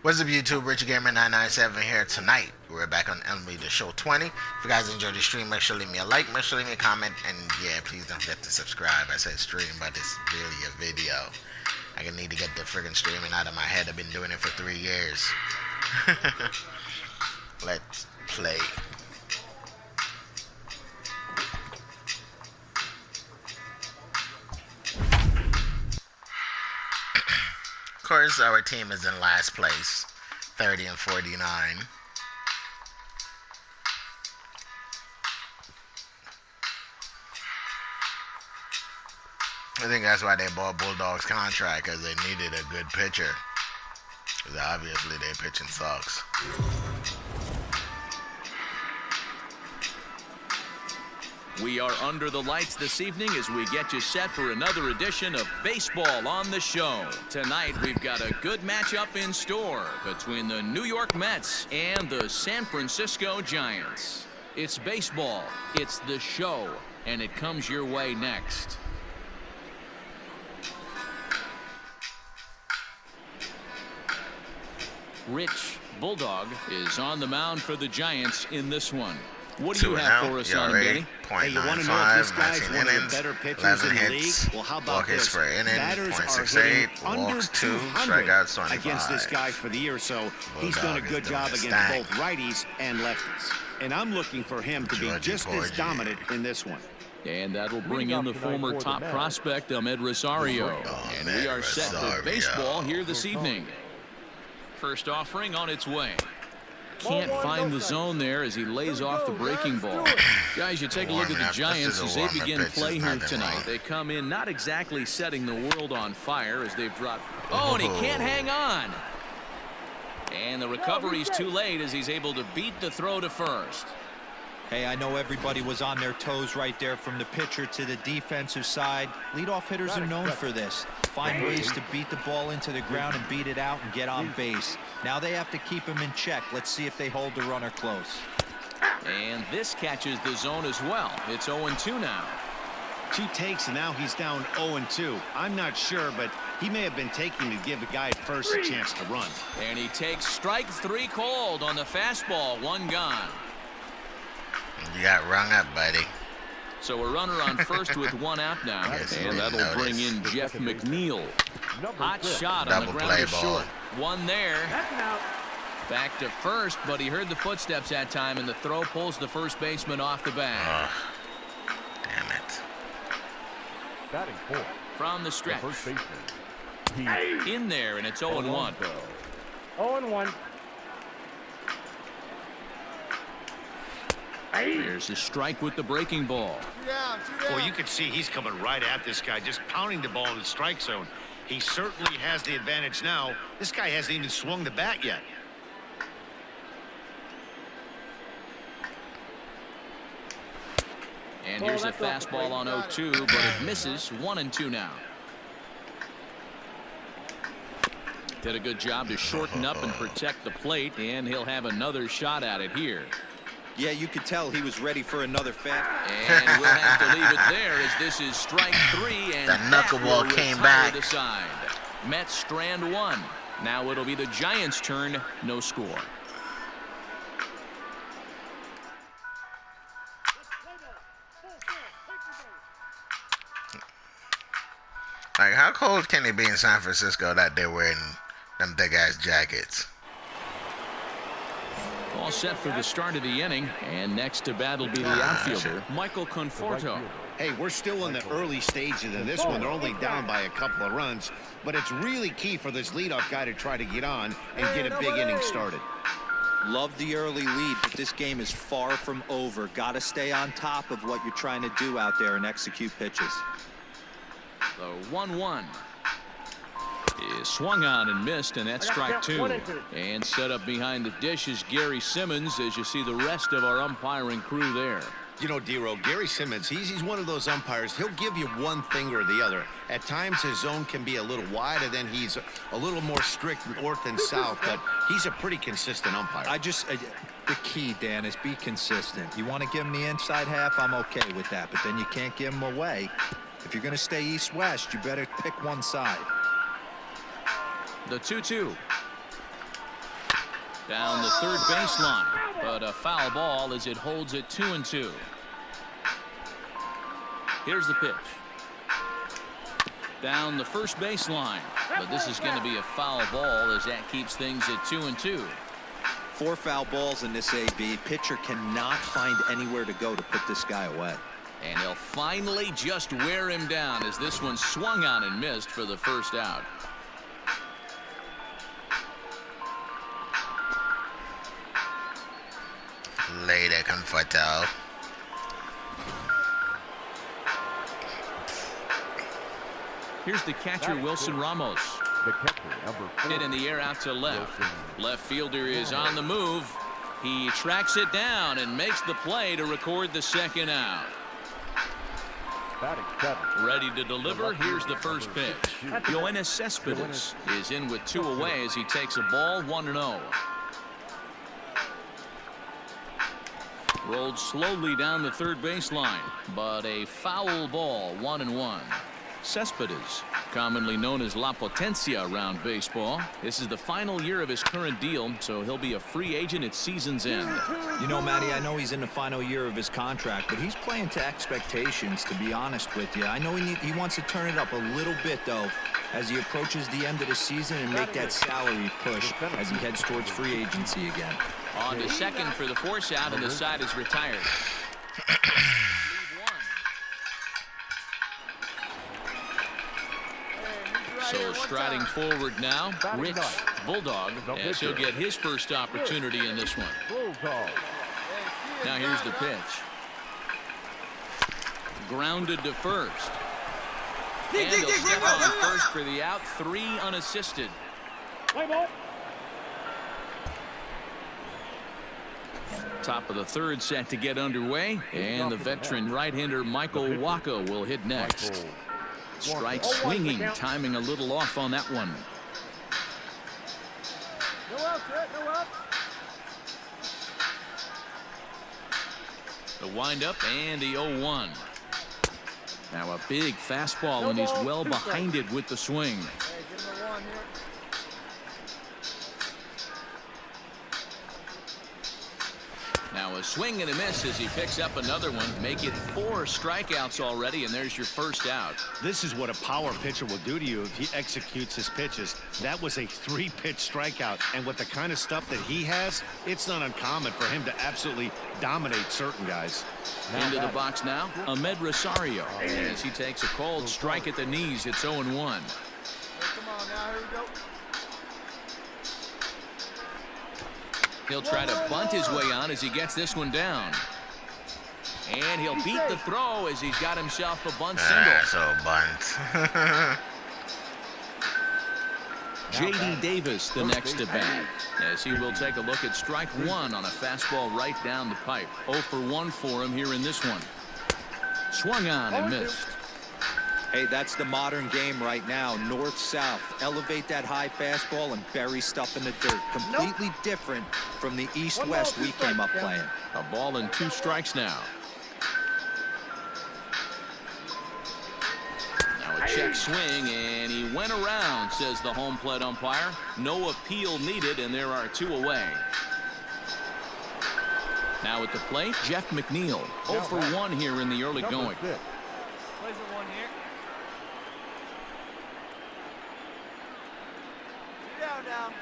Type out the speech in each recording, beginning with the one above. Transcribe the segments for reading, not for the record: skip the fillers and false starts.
What's up, YouTube? Richard Gamer 997 here tonight. We're back on MLB The Show 20. If you guys enjoyed the stream, make sure to leave me a like, make sure to leave me a comment, and yeah, please don't forget to subscribe. I said stream, but it's really a video. I need to get the friggin' streaming out of my head. I've been doing it for 3 years. Let's play. Of course, our team is in last place, 30 and 49. I think that's why they bought Bulldog's contract, because they needed a good pitcher. Because obviously their pitching sucks. We are under the lights this evening as we get you set for another edition of Baseball on the Show. Tonight we've got a good matchup in store between the New York Mets and the San Francisco Giants. It's baseball, it's the show, and it comes your way next. Rich Bulldog is on the mound for the Giants in this one. What do you have for us on him, Benny? Hey, you want to know if this guy's one of the better pitchers in the league? Well, how about this? Batters are hitting under 200 against this guy for the year, so he's done a good job against both righties and lefties. And I'm looking for him to be just as dominant in this one. And that'll bring in the former top prospect, Ahmed Rosario. And we are set for baseball here this evening. First offering on its way. Can't find the zone there as he lays off the breaking ball. Guys, you take a look at the Giants as they begin play here tonight. They come in not exactly setting the world on fire as they've dropped. Oh, and he can't hang on. And the recovery's too late as he's able to beat the throw to first. Hey, I know everybody was on their toes right there from the pitcher to the defensive side. Leadoff hitters are known for this. Find ways to beat the ball into the ground and beat it out and get on base. Now they have to keep him in check. Let's see if they hold the runner close. And this catches the zone as well. It's 0-2 now. 2 takes, and now he's down 0-2. I'm not sure, but he may have been taking to give the guy at first a chance to run. And he takes strike 3 called on the fastball. 1 gone. You got rung up, buddy. So a runner on first with 1 out now, and that'll bring in Jeff McNeil. Hot shot on the ground to short. 1 there. Back to first, but he heard the footsteps that time, and the throw pulls the first baseman off the bag. Damn it. Batting 4. From the stretch. In there, and it's 0-1. 0-1. There's a strike with the breaking ball. Well, you can see he's coming right at this guy, just pounding the ball in the strike zone. He certainly has the advantage now. This guy hasn't even swung the bat yet. And here's a fastball on 0-2, but it misses. 1-2 now. Did a good job to shorten up and protect the plate, and he'll have another shot at it here. Yeah, you could tell he was ready for another And we'll have to leave it there as this is strike 3, and the knuckleball came back. The side. Mets strand 1. Now it'll be the Giants' turn. No score. Like, how cold can it be in San Francisco that they're wearing them big-ass jackets? All set for the start of the inning, and next to bat will be the outfielder, Michael Conforto. Hey, we're still in the early stages of this one. They're only down by a couple of runs, but it's really key for this leadoff guy to try to get on and get a big inning started. Love the early lead, but this game is far from over. Got to stay on top of what you're trying to do out there and execute pitches. The 1-1 is swung on and missed, and that's strike 2. And set up behind the dish is Gary Simmons as you see the rest of our umpiring crew there. You know, D-Row, Gary Simmons, he's one of those umpires. He'll give you one thing or the other. At times his zone can be a little wide, and then he's a little more strict north and south, but he's a pretty consistent umpire. The key, Dan, is be consistent. You want to give him the inside half, I'm okay with that, but then you can't give him away. If you're going to stay east-west, you better pick one side. The 2-2. Down the third baseline, but a foul ball as it holds it 2-2. Here's the pitch. Down the first baseline, but this is going to be a foul ball as that keeps things at 2-2. 4 foul balls in this AB. Pitcher cannot find anywhere to go to put this guy away. And he'll finally just wear him down as this one swung on and missed for the first out. Later, Conforto. Here's the catcher, Wilson Ramos. The catcher, number 4. Hit in the air out to left. Left fielder is on the move. He tracks it down and makes the play to record the second out. Batting 7. Ready to deliver. Here's the first pitch. Yoenis Cespedes is in with 2 away as he takes a ball 1-0. Rolled slowly down the third baseline, but a foul ball, 1-1. Cespedes, commonly known as La Potencia around baseball. This is the final year of his current deal, so he'll be a free agent at season's end. You know, Matty, I know he's in the final year of his contract, but he's playing to expectations, to be honest with you. I know he wants to turn it up a little bit, though, as he approaches the end of the season and make that salary push as he heads towards free agency again. On to second for the force out, and the side is retired. So striding forward now, Rich Bulldog, as he'll get his first opportunity in this one. Now here's the pitch. Grounded to first. And he'll step on first for the out, 3 unassisted. Top of the third set to get underway, and the veteran right-hander Michael Wacha will hit next. Strike swinging, timing a little off on that one. The windup and the 0-1. Now a big fastball, and he's well behind it with the swing. Now a swing and a miss as he picks up another one. Make it 4 strikeouts already, and there's your first out. This is what a power pitcher will do to you if he executes his pitches. That was a 3-pitch strikeout, and with the kind of stuff that he has, it's not uncommon for him to absolutely dominate certain guys. Into the box now, Ahmed Rosario, as he takes a cold strike at the knees. It's 0-1. Come on now, here we go. He'll try to bunt his way on as he gets this one down. And he'll beat the throw as he's got himself a bunt single. So bunt. J.D. Davis the next to bat, as he will take a look at strike 1 on a fastball right down the pipe. 0 for 1 for him here in this one. Swung on and missed. Hey, that's the modern game right now. North-south. Elevate that high fastball and bury stuff in the dirt. Completely different from the east-west we came up playing. A ball and 2 strikes now. Now a check swing, and he went around, says the home plate umpire. No appeal needed, and there are 2 away. Now at the plate, Jeff McNeil. 0 for 1 here in the early going. Down.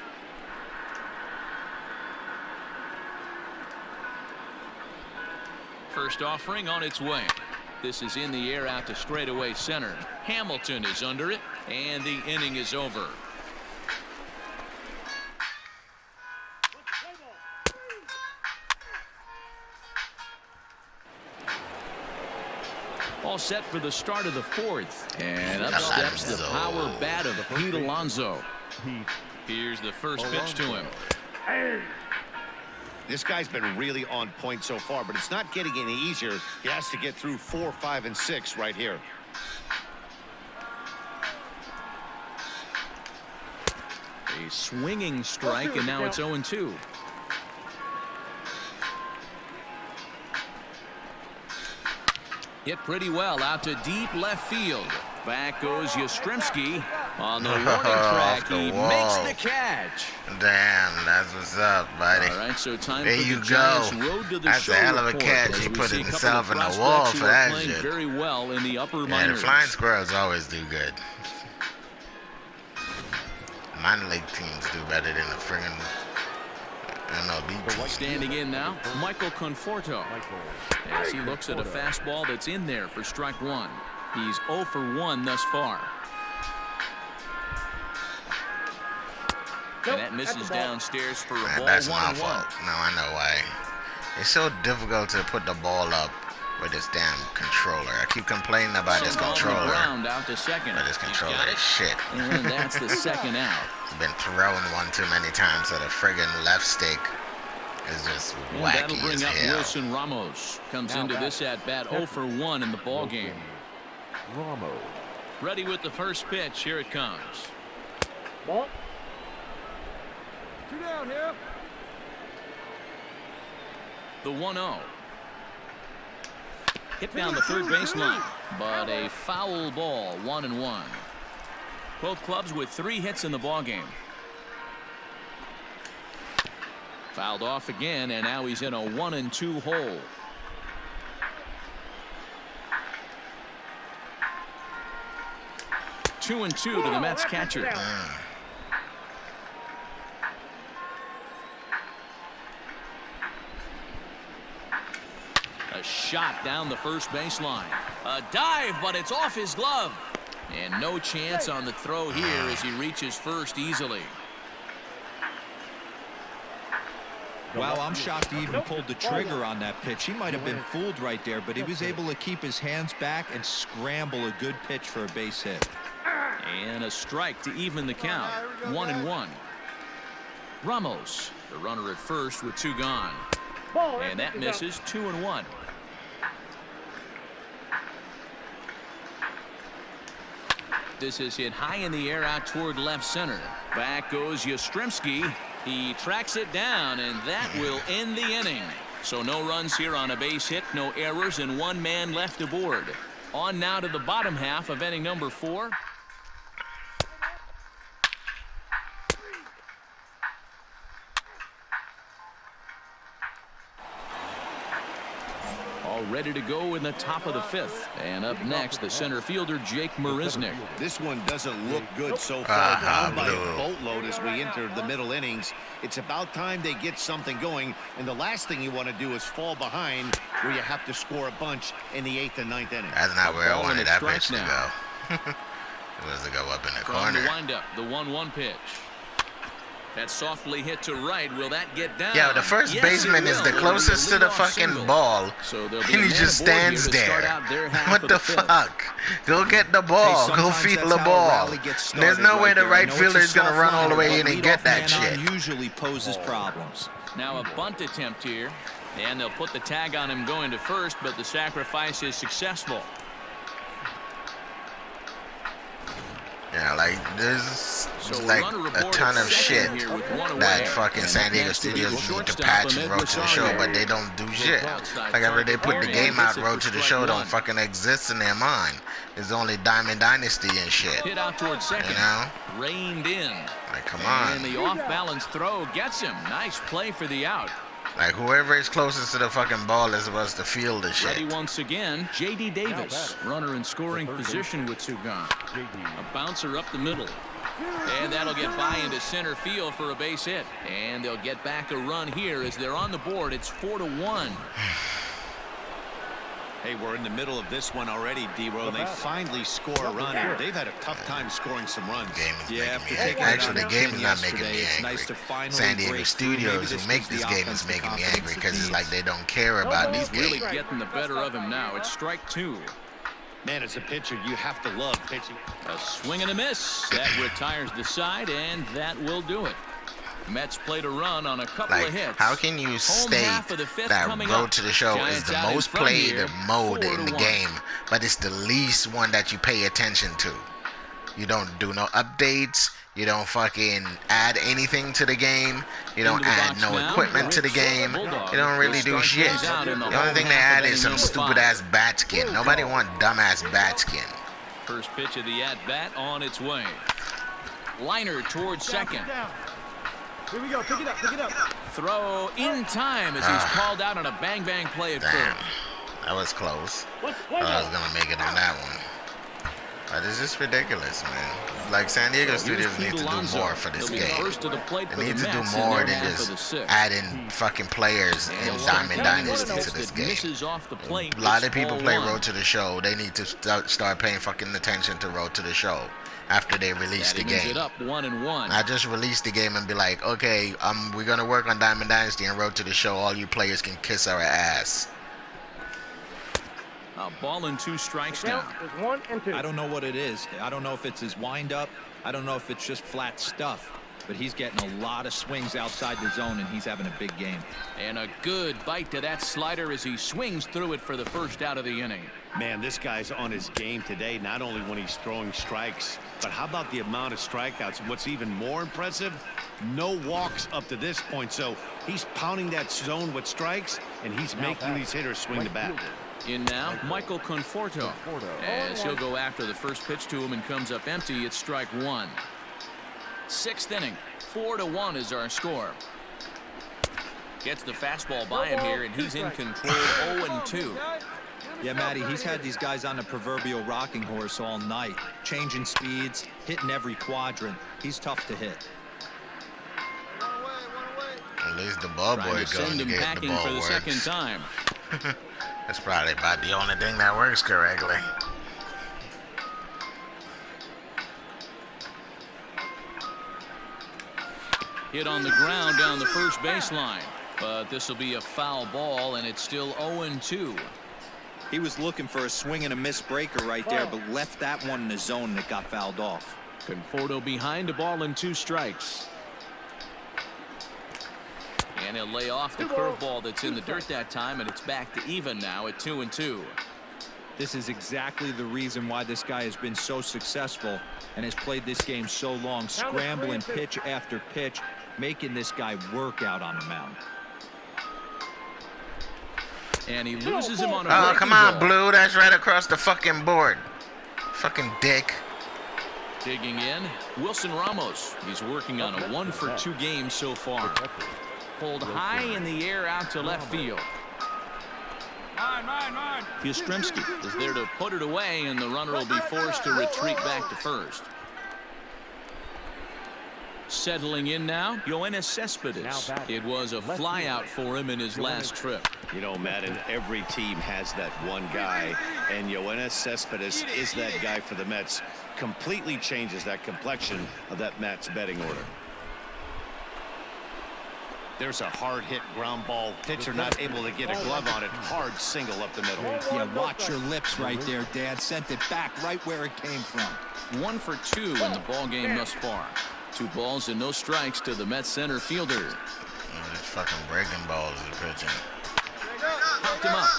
First offering on its way. This is in the air out to straightaway center. Hamilton is under it, and the inning is over. All set for the start of the 4th. And up steps the power bat of Pete Alonso. Here's the first pitch to him. This guy's been really on point so far, but it's not getting any easier. He has to get through 4, 5, and 6 right here. A swinging strike, and now it's 0-2. Hit pretty well out to deep left field. Back goes Yastrzemski on the warning track. He makes the catch. Damn, that's what's up, buddy. All right, so time there for you the Giants road to the That's show a hell of a report, catch. as He we put see a himself couple in of the wall prospects for who are that playing shit. very well in the upper Yeah, the minors. Flying Squirrels always do good. Minor league teams do better than the friggin' MLB team. Standing in now, Michael Conforto. As he looks at a fastball that's in there for strike one. He's 0 for 1 thus far. And that misses downstairs for a ball. That's 1-1. my fault. No, I know why. It's so difficult to put the ball up with this damn controller. I keep complaining about this controller. Out to second. But this controller is shit. And that's the second out. Been throwing one too many times, so the friggin' left stick is just And wacky that'll bring as up hell. Wilson Ramos. Comes into this at bat 0 for 1 in the ball game. Ramos. Ready with the first pitch. Here it comes. Ball. 2 down here. The 1-0. Hit down the third baseline, but a foul ball, 1-1. Both clubs with 3 hits in the ball game. Fouled off again, and now he's in a 1-2 hole. Two and two to the Mets catcher. A shot down the first baseline. A dive, but it's off his glove. And no chance on the throw here as he reaches first easily. Wow, I'm shocked he even pulled the trigger on that pitch. He might have been fooled right there, but he was able to keep his hands back and scramble a good pitch for a base hit. And a strike to even the count. 1-1. Ramos, the runner at first with 2 gone. And that misses. 2-1. This is hit high in the air out toward left center. Back goes Yastrzemski. He tracks it down, and that will end the inning. So no runs here on a base hit, no errors, and 1 man left aboard. On now to the bottom half of inning number 4. All ready to go in the top of the 5th. And up next, the center fielder, Jake Marisnick. This one doesn't look good so far. Down by a boatload as we enter the middle innings. It's about time they get something going. And the last thing you want to do is fall behind where you have to score a bunch in the 8th and 9th inning. That's not where I wanted that pitch to go. It was to go up in the corner. From the windup, the 1-1 pitch. That's softly hit to right. Will that get down? Yeah, the first baseman is the closest to the fucking ball, and he just stands there. What the fuck? Go get the ball. Go feel the ball. There's no way the right fielder is gonna run all the way in and get that shit. Usually poses problems. Now a bunt attempt here, and they'll put the tag on him going to first, but the sacrifice is successful. Yeah, like there's like a ton of shit that fucking San Diego studios need to patch and Road to the Show, but they don't do shit. Like after they put the game out, Road to the Show don't fucking exist in their mind. It's only Diamond Dynasty and shit. Hit out towards second. You know? Reined in. Like come on. And the off-balance throw gets him. Nice play for the out. Like whoever is closest to the fucking ball is supposed to field the shit. Ready once again, J.D. Davis, runner in scoring position with 2 gone. A bouncer up the middle. And that'll get by into center field for a base hit. And they'll get back a run here as they're on the board. It's 4-1. Hey, we're in the middle of this one already, D-Row. They finally score a run, and they've had a tough time scoring some runs. Game is making me angry. Actually, the game is not making me angry. San Diego Studios who make this game is making me angry because it's like they don't care about these games. Really getting the better of him now. It's strike 2. Man, as a pitcher, you have to love pitching. A swing and a miss. That retires the side, and that will do it. Mets played a run on a couple of hits. How can you state that Road to the Show is the most played mode in the game, but it's the least one that you pay attention to? You don't do no updates. You don't fucking add anything to the game. You don't add no equipment to the game. You don't really do shit. The only thing they add is some stupid ass bat skin. Nobody want dumbass bat skin. First pitch of the at-bat on its way. Liner towards second. Here we go. Pick it up. Pick it up. Throw in time as he's called out on a bang-bang play at Damn. first. That was close. Thought I was gonna make it on that one. But it's just ridiculous, man. Like San Diego Studios need to do more for this game. They need to do more than just adding fucking players in Diamond Dynasty to this game. A lot of people play Road to the Show. They need to start paying fucking attention to Road to the Show after they release the game. Not just release the game and be like, okay, we're gonna work on Diamond Dynasty and Road to the Show. All you players can kiss our ass. A ball and 2 strikes now. I don't know what it is. I don't know if it's his windup. I don't know if it's just flat stuff. But he's getting a lot of swings outside the zone, and he's having a big game. And a good bite to that slider as he swings through it for the first out of the inning. Man, this guy's on his game today, not only when he's throwing strikes, but how about the amount of strikeouts? What's even more impressive, no walks up to this point. So he's pounding that zone with strikes, and he's making these hitters swing the bat. In now, Michael Conforto, as he'll go after the first pitch to him and comes up empty. It's strike 1. 6th inning, 4-1 is our score. Gets the fastball by him here, and he's in control. 0-2. Yeah, Matty, he's had these guys on the proverbial rocking horse all night, changing speeds, hitting every quadrant. He's tough to hit. At least the ball boy going to get the ball for the works. second time. That's probably about the only thing that works correctly. Hit on the ground down the first baseline. But this will be a foul ball, and it's still 0-2. He was looking for a swing and a miss breaker right there, but left that one in the zone that got fouled off. Conforto behind, a ball and 2 strikes. And he'll lay off the curveball that's in the dirt that time, and it's back to even now at 2-2. This is exactly the reason why this guy has been so successful and has played this game so long, scrambling pitch after pitch, making this guy work out on the mound. And he loses him on a Oh, come on, ball. Blue. That's right across the fucking board. Fucking dick. Digging in, Wilson Ramos. He's working on a 1-for-2 game so far. Pulled high in the air out to left field. Yastrzemski is there to put it away, and the runner will be forced to retreat back to first. Settling in now, Yoenis Cespedes. It was a flyout for him in his last trip. You know, Madden, every team has that one guy, and Yoenis Cespedes is that guy for the Mets. Completely changes that complexion of that Mets betting order. There's a hard hit ground ball. Pitcher not able to get a glove on it. Hard single up the middle. Yeah, watch your lips right there, Dad. Sent it back right where it came from. 1-for-2 in the ball game thus far. 2 balls and no strikes to the Mets center fielder. Oh, this fucking breaking balls is pitching. Popped him up.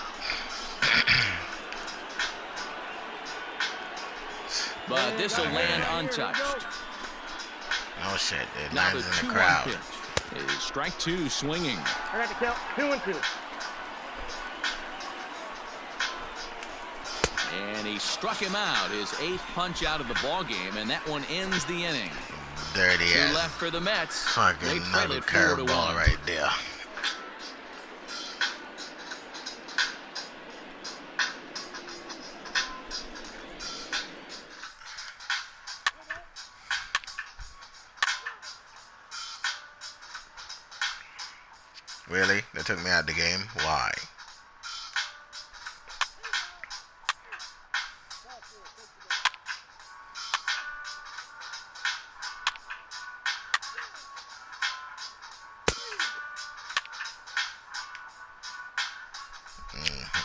But this will land untouched. Oh shit, it Now lands the in the 2-1 crowd. pitch. Is strike 2 swinging. I got to count 2-2. And he struck him out, his 8th punch out of the ball game, and that one ends the inning. Dirty 2 ass. left for the Mets. Fucking They trail another it 4-1. curveball right there. Really? They took me out of the game? Why?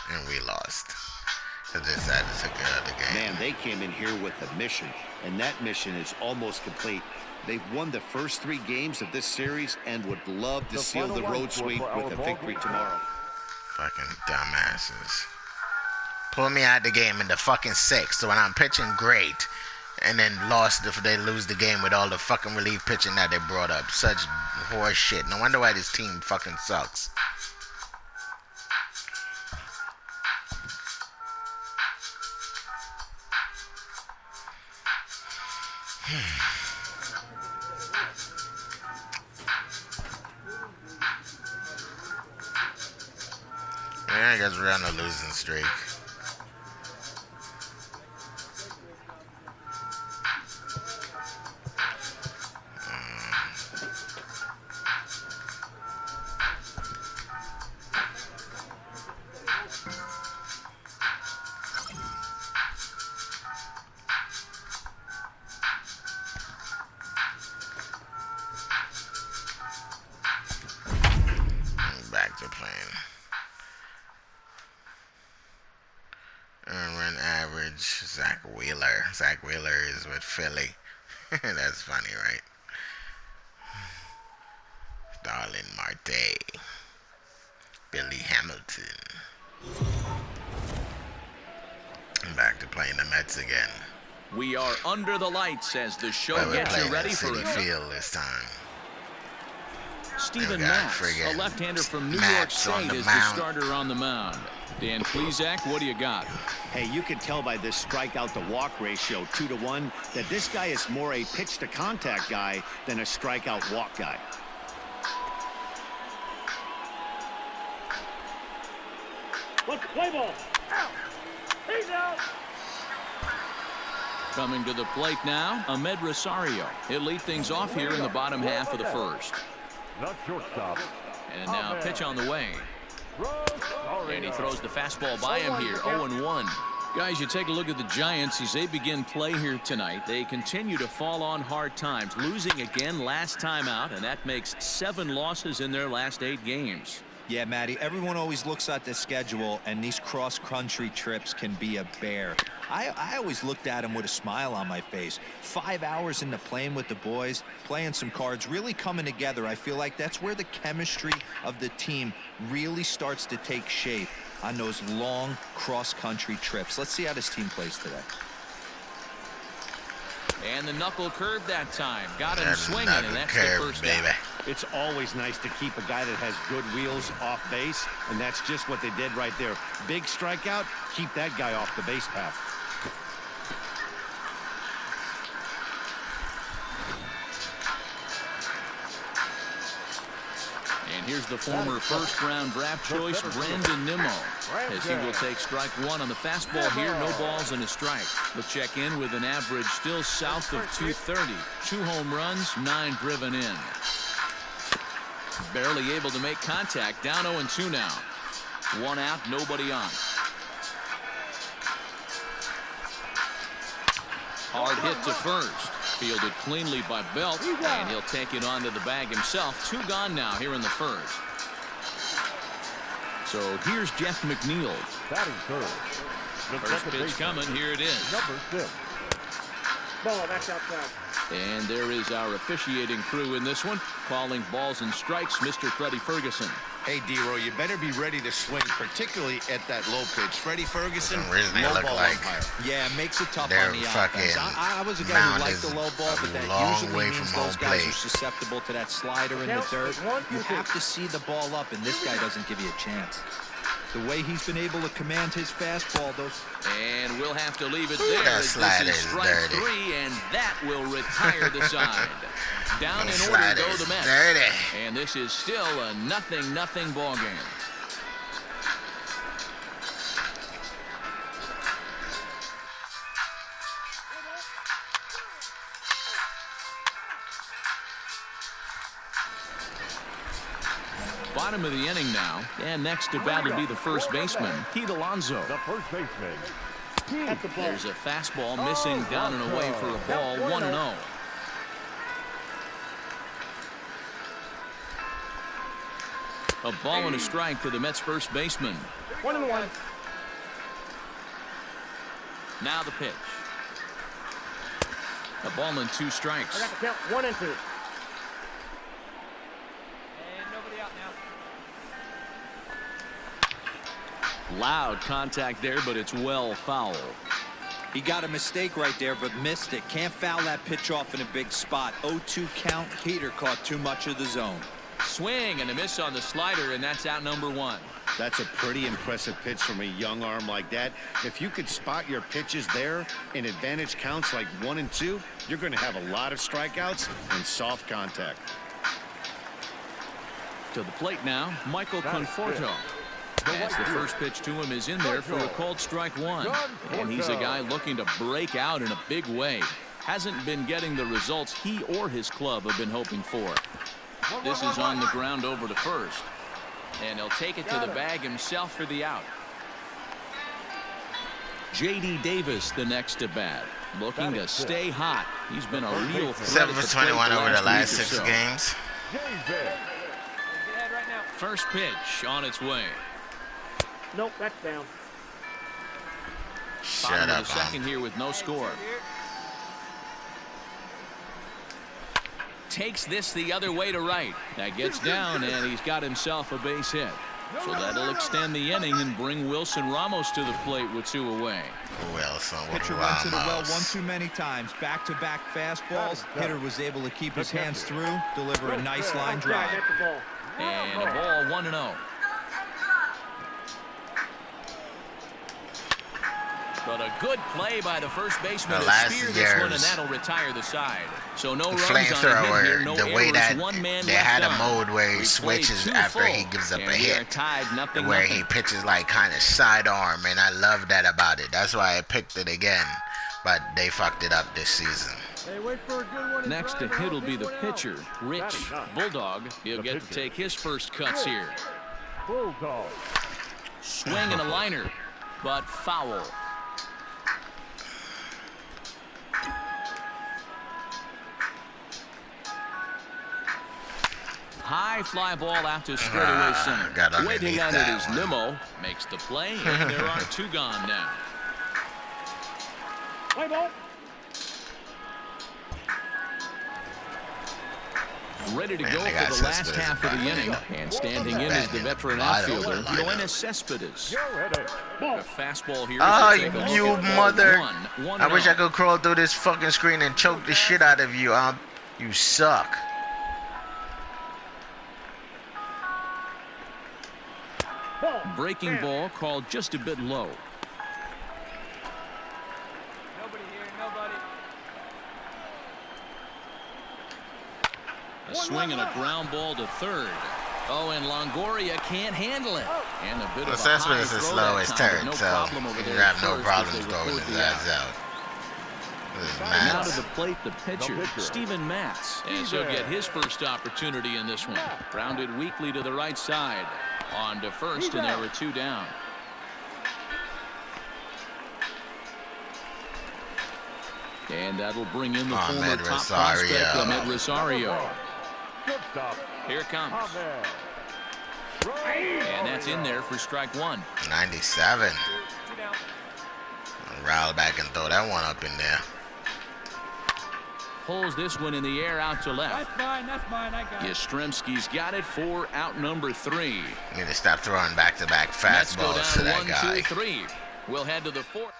And we lost. Because they decided to take me out of the game. Man, they came in here with a mission, and that mission is almost complete. They've won the first 3 games of this series and would love to seal the road sweep with a victory tomorrow. Fucking dumbasses. Pull me out the game in the fucking 6th when I'm pitching great. and then lost if they lose the game with all the fucking relief pitching that they brought up. Such horse shit. No wonder why this team fucking sucks. Yeah, I guess we're on a losing streak. Back to playing. Earned run average, Zach Wheeler. Zach Wheeler is with Philly. That's funny, right? Darlin Marte. Billy Hamilton. Back to playing the Mets again. We are under the lights as the show But we're gets you playing ready at for Citi it. Field this time. Steven We got Matz, a friggin' left-hander from New York Matz on State, the is the mound. starter on the mound. Dan Plesac, what do you got? Hey, you can tell by this strikeout to walk ratio 2-to-1 that this guy is more a pitch to contact guy than a strikeout walk guy. Let's play ball. Out. He's out. Coming to the plate now, Ahmed Rosario. He'll lead things off here in the bottom half of the first. The shortstop. And now pitch on the way. And he throws the fastball by him here, 0-1. Guys, you take a look at the Giants as they begin play here tonight. They continue to fall on hard times, losing again last time out, and that makes 7 losses in their last 8 games. Yeah, Matty, everyone always looks at the schedule, and these cross-country trips can be a bear. I always looked at them with a smile on my face. 5 hours into playing with the boys, playing some cards, really coming together. I feel like that's where the chemistry of the team really starts to take shape on those long cross-country trips. Let's see how this team plays today. And the knuckle curve that time. Got him That swinging, knuckle and that's curve, the first baby. out. It's always nice to keep a guy that has good wheels off base, and that's just what they did right there. Big strikeout, keep that guy off the base path. And here's the former first-round draft choice, Brandon Nimmo, as he will take strike 1 on the fastball here. No balls and a strike. The check in with an average still south of 230. 2 home runs, 9 driven in. Barely able to make contact. Down 0-2 now. 1 out, nobody on. Hard hit to first. Fielded cleanly by Belt, and he'll take it onto the bag himself. 2 gone now here in the first. So here's Jeff McNeil. Batting third. The First second pitch baseman, coming. Here it is. number 6. Ball, that's outside. And there is our officiating crew in this one, calling balls and strikes, Mr. Freddie Ferguson. Hey, D-Roy, you better be ready to swing, particularly at that low pitch. Freddie Ferguson, For some reason, they low look ball like umpire. Yeah, it makes it tough their on the fucking offense. I was a guy mound who liked is the low ball, but a that long usually way means from those home guys plate. are susceptible to that slider in the dirt. You have to see the ball up, and this guy doesn't give you a chance. The way he's been able to command his fastball, those. And we'll have to leave it there. That As slider this is is strike dirty. 3, and that will retire the side. Down The in order slider go is the Mets. dirty. And this is still a 0-0 ball game. Bottom of the inning now, and next to bat will be the first baseman, Pete Alonso. The first baseman. That's the ball. There's a fastball missing down and away for a ball, 1-0. A ball and a strike to the Mets first baseman. 1-1. Now the pitch. A ball and 2 I strikes. got the count. 1-2. Loud contact there, but it's well foul. He got a mistake right there, but missed it. Can't foul that pitch off in a big spot. 0-2 count. Peter caught too much of the zone. Swing and a miss on the slider, and that's out number one. That's a pretty impressive pitch from a young arm like that. If you could spot your pitches there in advantage counts like 1 and 2, you're going to have a lot of strikeouts and soft contact. To the plate now, Michael Conforto. As the first pitch to him is in there for a called strike one. And he's a guy looking to break out in a big way. Hasn't been getting the results he or his club have been hoping for. This is on the ground over to first. And he'll take it to the bag himself for the out. J.D. Davis the next to bat. Looking to stay hot. He's been a real threat. 7 for 21 over the last 6 games. First pitch on its way. Nope, that's down. Bottom of the second here with no score. Takes this the other way to right. That gets down, and he's got himself a base hit. So that'll extend the inning and bring Wilson Ramos to the plate with 2 away. Wilson Pitcher went to the well one too many times. Back-to-back fastballs. Hitter was able to keep his hands through, deliver a nice line drive. And a ball 1-0. But a good play by the first baseman to spear this one, and that'll retire the side. So no runs on a hit here, no the way errors, that 1 man they left had a on. mode where he We switches played 2 after full, he gives up a and we are hit, tied, nothing, where nothing. he pitches like kind of sidearm, and I love that about it. That's why I picked it again, but they fucked it up this season. Hey, wait for a good one. Next to hit will be the pitcher, Rich Bulldog. He'll get to take his first cuts here. Bulldog. Swing and a liner, but foul. High fly ball out to straightaway center. Waiting on it is Nimmo. Makes the play, and there are 2 gone now. Play ball. Ready to go for the last half of the inning. And standing in is the veteran outfielder, Yoenis Cespedes. A fastball here. Oh, you mother. I wish I could crawl through this fucking screen and choke the shit out of you. You suck. Breaking ball called just a bit low. Nobody here, nobody. A swing and a ground ball to third. Oh, and Longoria can't handle it. And a bit of a high is throw slow that as time, turd, but no so problem over you there have at no first problems as they throwing record his the ass out. out. Now to the plate, the pitcher, Steven Matz, as he'll get his first opportunity in this one. Grounded weakly to the right side. On to first, and there were 2 down. And that'll bring in the former top prospect, Ahmed Rosario. Here it comes. And that's in there for strike 1. 97. Rattle back and throw that one up in there. Pulls this one in the air out to left. That's mine, I got it. Yastrzemski's got it for out number 3. Need to stop throwing back-to-back fastballs to that 1, guy. 2, 3. We'll head to the 4th.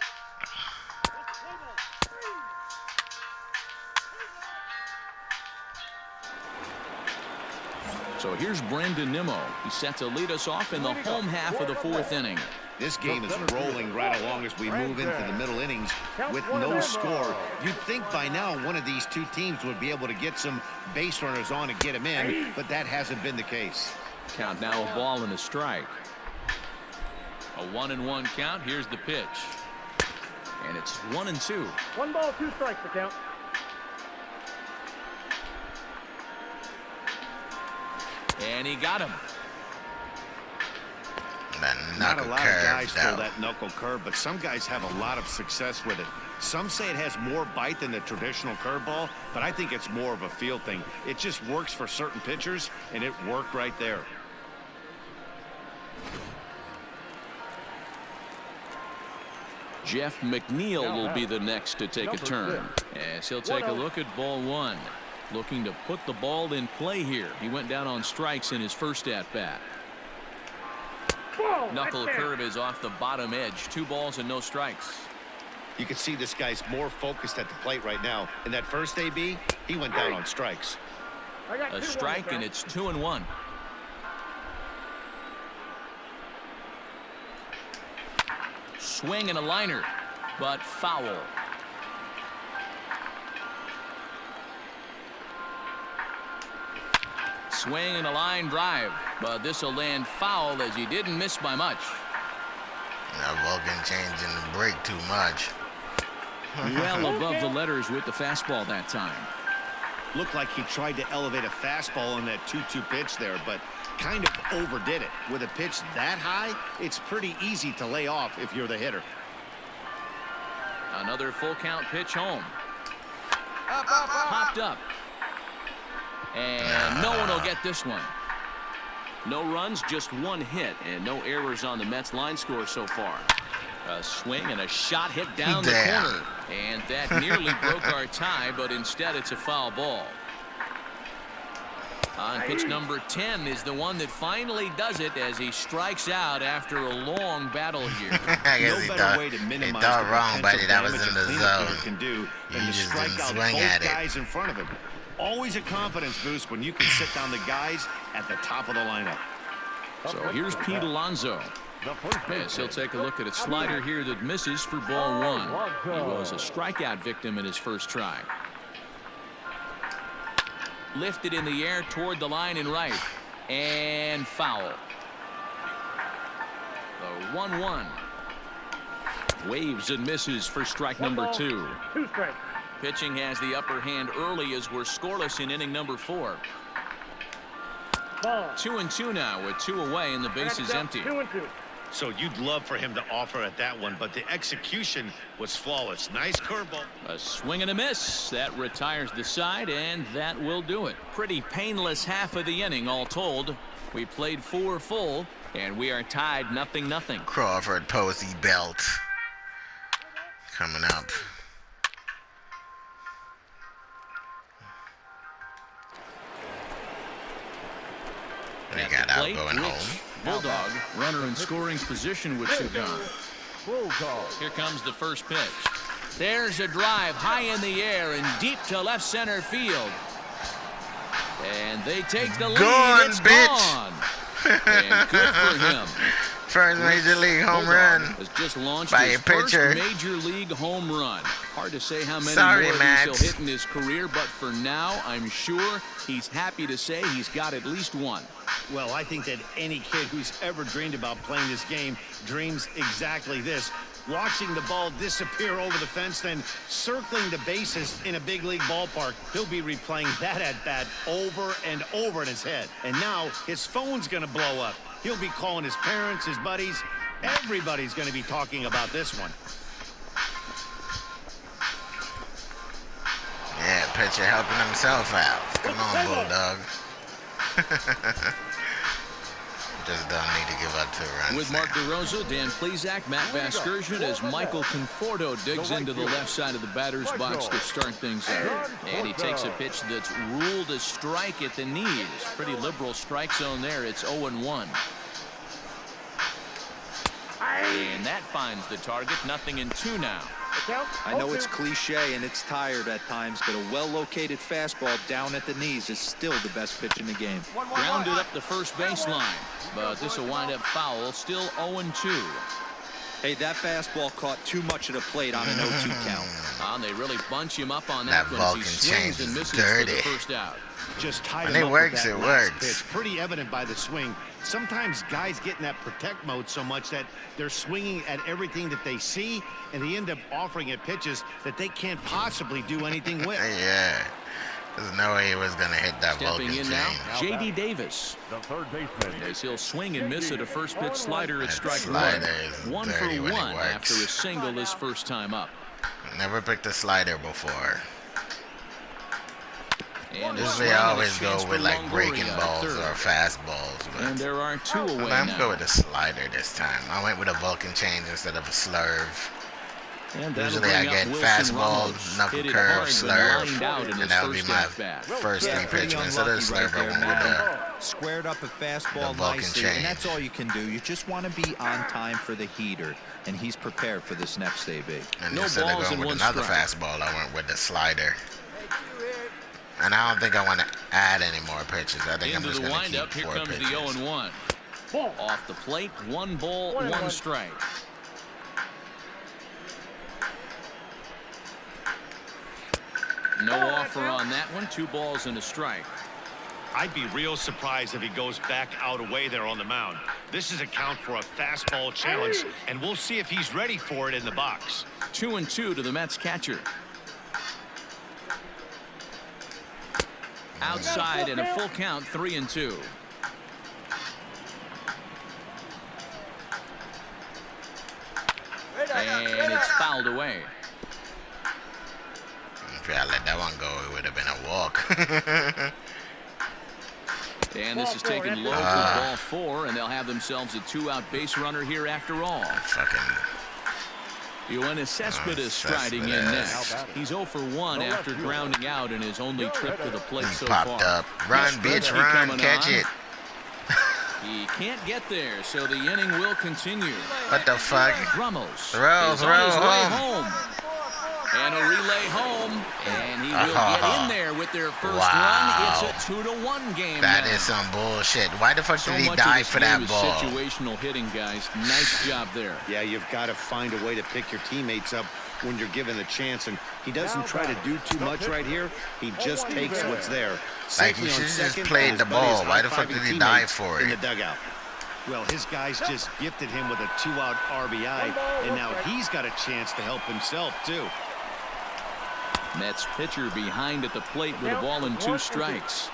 So here's Brandon Nimmo. He's set to lead us off in the home half of the 4th inning. This game is rolling right along as we move into the middle innings with no score. You'd think by now one of these 2 teams would be able to get some base runners on and get them in, but that hasn't been the case. Count now, a ball and a strike. A 1-1 count. Here's the pitch. And it's 1-2. 1 ball, 2 strikes to count. And he got him. Not a lot of guys throw that knuckle curve, but some guys have a lot of success with it. Some say it has more bite than the traditional curveball, but I think it's more of a feel thing. It just works for certain pitchers, and it worked right there. Jeff McNeil will be the next to take a turn, as he'll take a look at ball 1. Looking to put the ball in play here. He went down on strikes in his first at-bat. Knuckle curve is off the bottom edge. 2 balls and no strikes. You can see this guy's more focused at the plate right now. In that first AB, he went down on strikes. A strike, and it's 2-1. Swing and a liner, but foul. Swing and a line drive, but this will land foul as he didn't miss by much. That Vulcan changing the break too much. Well above the letters with the fastball that time. Looked like he tried to elevate a fastball on that 2-2 pitch there, but kind of overdid it. With a pitch that high, it's pretty easy to lay off if you're the hitter. Another full count pitch home. Popped up. And no one will get this one. No runs, just one hit, and no errors on the Mets line score so far. A swing and a shot hit down the corner. And that nearly broke our tie, but instead it's a foul ball. On pitch number 10 is the one that finally does it as he strikes out after a long battle here. I guess No better way to minimize the wrong, buddy. potential That was damage in a the cleanup hitter zone. can do than You to just strike didn't out swing both at it. guys in front of him. Always a confidence boost when you can sit down the guys at the top of the lineup. So here's Pete Alonso. As he'll take a look at a slider here that misses for ball one. He was a strikeout victim in his first try. Lifted in the air toward the line and right. And foul. The 1-1. Waves and misses for strike number 2. 2 strikes. Pitching has the upper hand early as we're scoreless in inning number 4. Ball. 2-2 now with 2 away and the base is empty. 2-2. So you'd love for him to offer at that one, but the execution was flawless. Nice curveball. A swing and a miss. That retires the side, and that will do it. Pretty painless half of the inning, all told. We played 4 full, and we are tied 0-0. Crawford Posey belt coming up. They got out going home. Bulldog, runner in scoring position with 2 gone. Bulldog. Here comes the first pitch. There's a drive high in the air and deep to left center field. And they take the lead. Gone, It's bitch. gone. And good for him. First major league home Bulldog run has just launched by his a pitcher. first major league home run. Hard to say how many Sorry, more of Max. these he'll hit in his career, but for now, I'm sure he's happy to say he's got at least one. Well, I think that any kid who's ever dreamed about playing this game dreams exactly this. Watching the ball disappear over the fence, then circling the bases in a big league ballpark. He'll be replaying that at-bat over and over in his head. And now his phone's going to blow up. He'll be calling his parents, his buddies. Everybody's going to be talking about this one. Yeah, pitcher helping himself out. Come on, Bulldog. Just don't need to give up 2 runs. With Mark DeRosa, Dan Plesac, Matt Vasgersian as Michael Conforto digs into the left side of the batter's box to start things out. And he takes a pitch that's ruled a strike at the knees. Pretty liberal strike zone there. It's 0-1. And that finds the target. 0-2 now. I know it's cliche and it's tired at times, but a well-located fastball down at the knees is still the best pitch in the game. Grounded up the first baseline, but this will wind up foul. Still 0-2. Hey, that fastball caught too much of the plate on an 0-2 count. And they really bunch him up on That that one Vulcan as he swings change and is misses dirty. for the first out. Just tied When him it up works, with that it last works. pitch. Pretty evident by the swing. Sometimes guys get in that protect mode so much that they're swinging at everything that they see, and they end up offering at pitches that they can't possibly do anything with. Yeah. There's no way he was going to hit that Stepping Vulcan in now, change. J.D. Davis. The third baseman. As he'll swing and miss at a first pitch slider at That strike slider one. is 1 for dirty when it 1 works. after a single his first time up. Never picked a slider before. And a Usually swing I and a always go chance with for like Longoria breaking at balls third. or fastballs. And But there are 2 away I'm now. going with a slider this time. I went with a Vulcan change instead of a slurve. And that'll Usually bring I up get Wilson fastball, Ramos. knuckle Hit it curve, hard, but slurve, lined out in and his that would be first my at-bat. first three Pretty pitches. Instead of the unlucky right slurve, I there, went with Matt. the Squared up a fastball Vulcan nicely, change. and that's all you can do. You just want to be on time for the heater, and he's prepared for this next AB. And No instead of balls going and with one another strike. fastball, I went with the slider. And I don't think I want to add any more pitches. I think I'm Into just the going to windup, keep here 4 comes pitches. the 0-1. Off the plate, 1 ball, 1 strike. No offer on that one. 2 balls and a strike. I'd be real surprised if he goes back out away there on the mound. This is a count for a fastball challenge, and we'll see if he's ready for it in the box. 2-2 to the Mets catcher. Outside and a full count, 3-2. And it's fouled away. If I let that one go, it would have been a walk. And this is taken low for ball 4, and they'll have themselves a 2-out base runner here after all. Fucking Yoenis Cespedes striding in next. He's 0 for 1 after grounding out in his only trip to the plate he so popped far. up. Run, bitch, run, catch it. He can't get there, so the inning will continue. What the fuck? Ramos Throw is on his way home. home. And a relay home, and he will get in there with their first Wow. run. It's a 2-1 game That now. is some bullshit. Why the fuck So did he much of die this for game that is ball? situational hitting, guys. Nice job there. Yeah, you've got to find a way to pick your teammates up when you're given a chance, and he doesn't try to do too much right here. He just takes what's there. Like, he Safely on should have just second, played and the his buddy is ball. Why the fuck high-fiving did he die teammates for in it? the dugout. Well, his guys just gifted him with a 2-out RBI, and now he's got a chance to help himself, too. Mets pitcher behind at the plate with a ball and 2 strikes.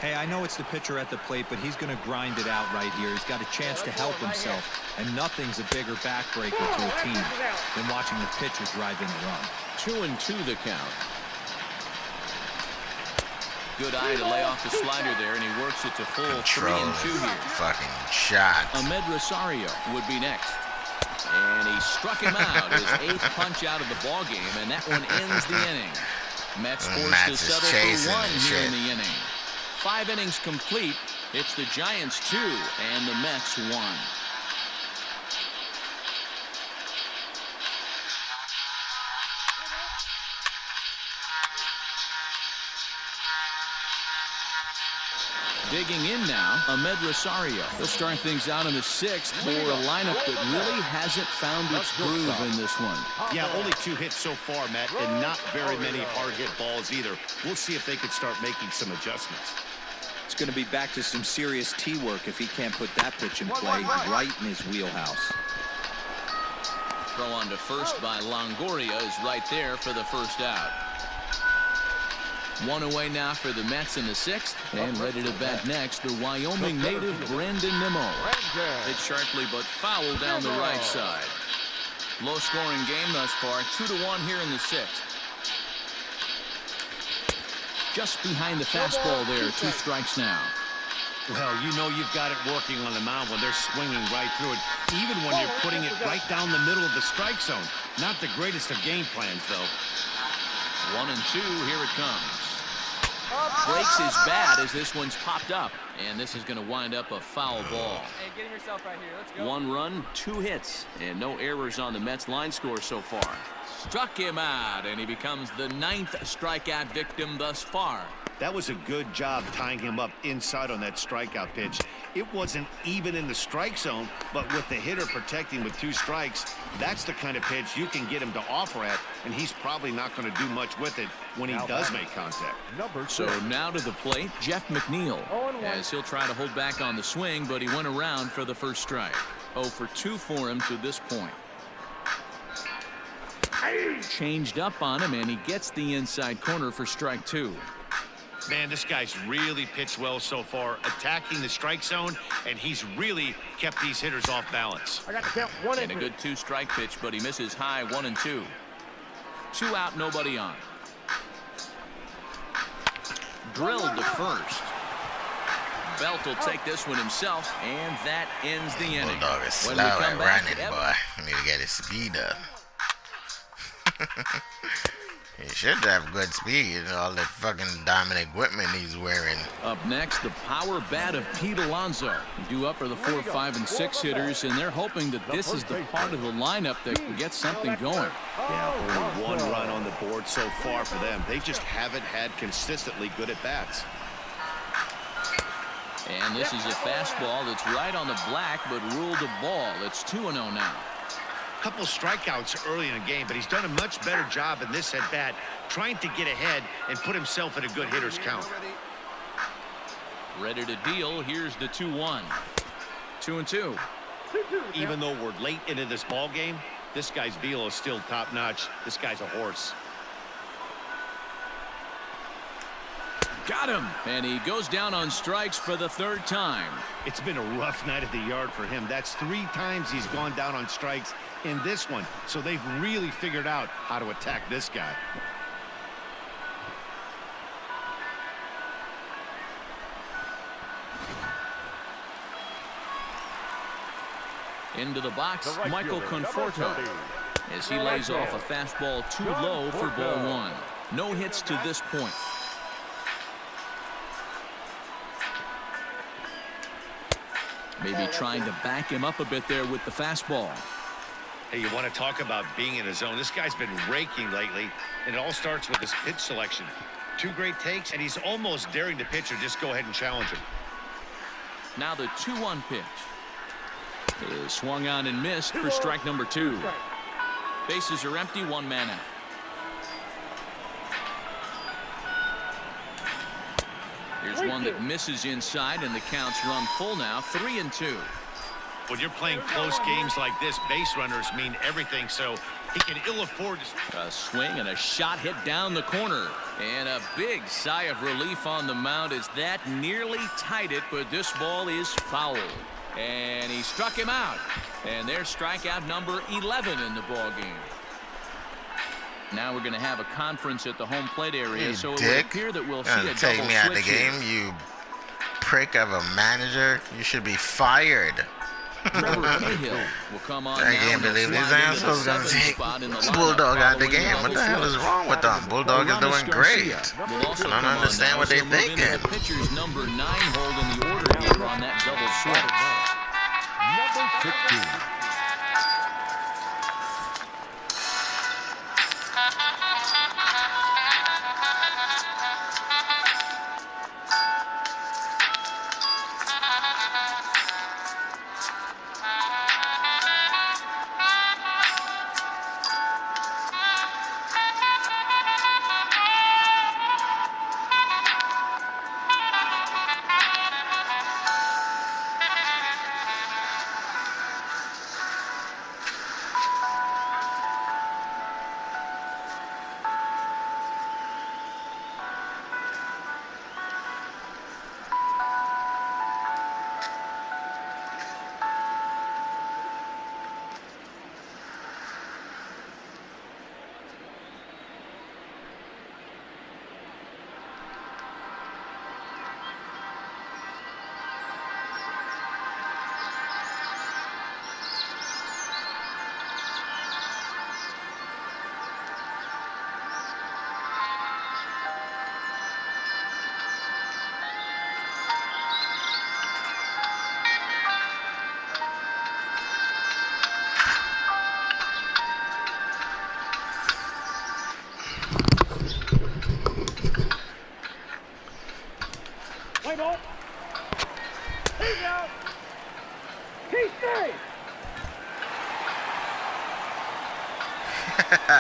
Hey, I know it's the pitcher at the plate, but he's going to grind it out right here. He's got a chance to help himself, and nothing's a bigger backbreaker to a team than watching the pitcher drive in the run. 2-2 the count. Good eye to lay off the slider there, and he works it to full. Control 3-2 here. fucking shot. Ahmed Rosario would be next. And he struck him out, his 8th punch out of the ball game, and that one ends the inning. Mets forced Mets to is settle chasing for 1 and here in shit. the inning. 5 innings complete. It's the Giants 2 and the Mets 1. Digging in now, Ahmed Rosario. They'll start things out in the 6th for a lineup that really hasn't found its groove in this one. Yeah, only 2 hits so far, Matt, and not very many hard-hit balls either. We'll see if they can start making some adjustments. It's going to be back to some serious tee work if he can't put that pitch in play right in his wheelhouse. Throw on to first by Longoria is right there for the first out. 1 away now for the Mets in the 6th, and ready to bat next, the Wyoming native Brandon Nimmo. Hit sharply but foul down the right side. Low-scoring game thus far, 2-1 here in the 6th. Just behind the fastball there, 2 strikes now. Well, you know you've got it working on the mound when they're swinging right through it, even when you're putting it right down the middle of the strike zone. Not the greatest of game plans, though. 1-2, here it comes. Breaks his bat as this one's popped up, and this is going to wind up a foul ball. Hey, get him yourself right here. Let's go. 1 run, 2 hits, and no errors on the Mets line score so far. Struck him out, and he becomes the 9th strikeout victim thus far. That was a good job tying him up inside on that strikeout pitch. It wasn't even in the strike zone, but with the hitter protecting with 2 strikes, that's the kind of pitch you can get him to offer at, and he's probably not going to do much with it when he does make contact. So now to the plate, Jeff McNeil, as he'll try to hold back on the swing, but he went around for the first strike. 0 for 2 for him to this point. Changed up on him, and he gets the inside corner for strike 2. Man, this guy's really pitched well so far, attacking the strike zone, and he's really kept these hitters off balance. I got to count 1 And a good 2-strike pitch, but he misses high 1-2. 2 out, nobody on. Drilled to first. Belt will take this one himself, and that ends the inning. Bulldog is slow When we at come back, running, boy. I need to get his speed up. He should have good speed. All that fucking Dominic Whitman he's wearing. Up next, the power bat of Pete Alonso. Due up are the 4, 5, and 6 hitters, and they're hoping that this is the part of the lineup that can get something going. Yeah, only one run on the board so far for them. They just haven't had consistently good at bats. And this is a fastball that's right on the black, but ruled a ball. It's 2-0 now. Couple strikeouts early in the game, but he's done a much better job in this at bat, trying to get ahead and put himself in a good hitter's count. Ready to deal. Here's the 2-1. 2-2. Even though we're late into this ball game, this guy's velo is still top notch. This guy's a horse. Got him. And he goes down on strikes for the 3rd time. It's been a rough night at the yard for him. That's 3 times he's gone down on strikes in this one. So they've really figured out how to attack this guy. Into the box, Michael Conforto, as he lays off a fastball too low for ball 1. No hits to this point. Maybe trying to back him up a bit there with the fastball. Hey, you want to talk about being in a zone? This guy's been raking lately, and it all starts with his pitch selection. 2 great takes, and he's almost daring the pitcher just go ahead and challenge him. Now the 2-1 pitch. It is swung on and missed for strike number 2. Bases are empty, 1 man out. Here's one that misses inside, and the count's run full now, 3-2. When you're playing close games like this, base runners mean everything, so he can ill afford to. A swing and a shot hit down the corner. And a big sigh of relief on the mound as that nearly tied it, but this ball is foul. And he struck him out. And there's strikeout number 11 in the ball game. Now we're going to have a conference at the home plate area, so it would appear that we'll see a double switch. Take me out the game, you prick of a manager. You should be fired. Trevor Cahill will come on. I can't believe these assholes gonna take Bulldog out the game. What the hell is wrong with them? Bulldog is doing great. I don't understand what they're thinking. The pitcher's number 9 hold in the order here on that double switch. Number 16.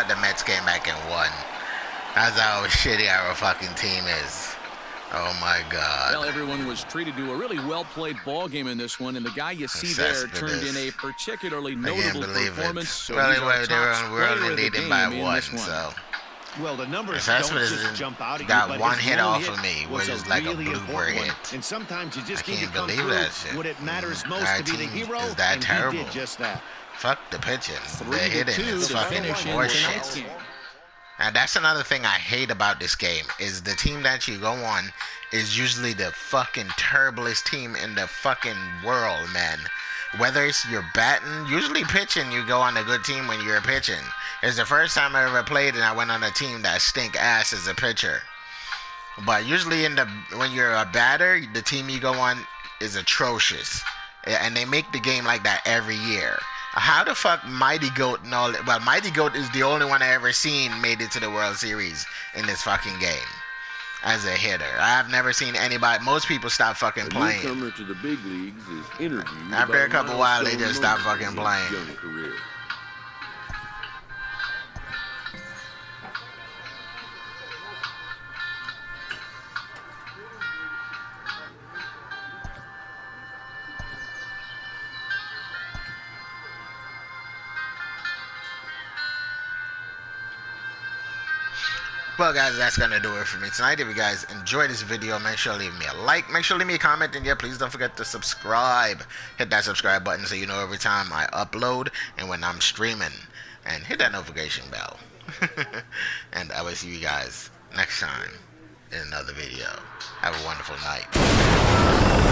The Mets came back and won. That's how shitty our fucking team is. Oh my God. Well, everyone was treated to a really well-played ball game in this one, and the guy you see there turned in a particularly notable performance. So well, we're only leading by 1, so. Well, the numbers don't just jump out at you, got but 1 his hit one off of me, which is like a blooper hit. And sometimes you just I need to can't come believe through that shit. when it matters most Our to be the team hero, is that and terrible. he did just that. Fuck the pitching. The hitting is fucking horseshit. And that's another thing I hate about this game, is the team that you go on is usually the fucking terriblest team in the fucking world, man. Whether it's you're batting, usually pitching, you go on a good team when you're pitching. It's the first time I ever played and I went on a team that stink ass as a pitcher. But usually when you're a batter, the team you go on is atrocious. And they make the game like that every year. How the fuck Mighty Goat and all... Well, Mighty Goat is the only one I ever seen made it to the World Series in this fucking game as a hitter. I've never seen anybody... Most people stop fucking playing. A newcomer to the big leagues is interviewed After a couple while, they just stop fucking playing. Career. Well, guys, that's going to do it for me tonight. If you guys enjoyed this video, make sure to leave me a like. Make sure to leave me a comment. And, yeah, please don't forget to subscribe. Hit that subscribe button so you know every time I upload and when I'm streaming. And hit that notification bell. And I will see you guys next time in another video. Have a wonderful night.